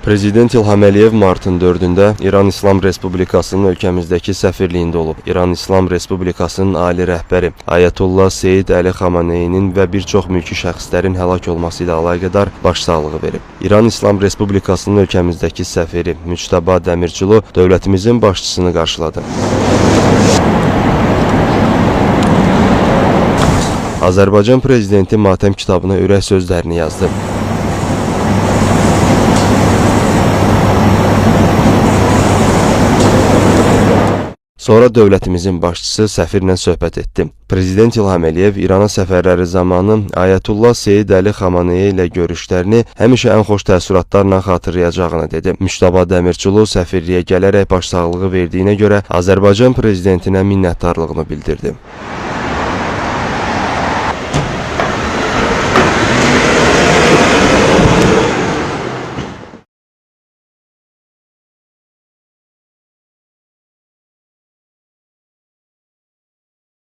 Prezident İlham Əliyev martın 4-də İran İslam Respublikasının ölkəmizdəki səfirliyində olub. İran İslam Respublikasının ali rəhbəri Ayətullah Seyid Əli Xameneyinin və bir çox mülki şəxslərin həlak olması ilə əlaqədar başsağlığı verib. İran İslam Respublikasının ölkəmizdəki səfiri Müçtəba Dəmirçulu dövlətimizin başçısını qarşıladı. Azərbaycan prezidenti matəm kitabına ürək sözlərini yazdı. Sonra dövlətimizin başçısı səfirlə söhbət etdi. Prezident İlham Əliyev İrana səfərləri zamanı Ayətullah Seyid Əli Xamenei ilə görüşlərini həmişə ən xoş təəssüratlarla xatırlayacağını dedi. Müçtəba Dəmirçulu səfirliyə gələrək başsağlığı verdiyinə görə Azərbaycan prezidentinə minnətdarlığını bildirdi.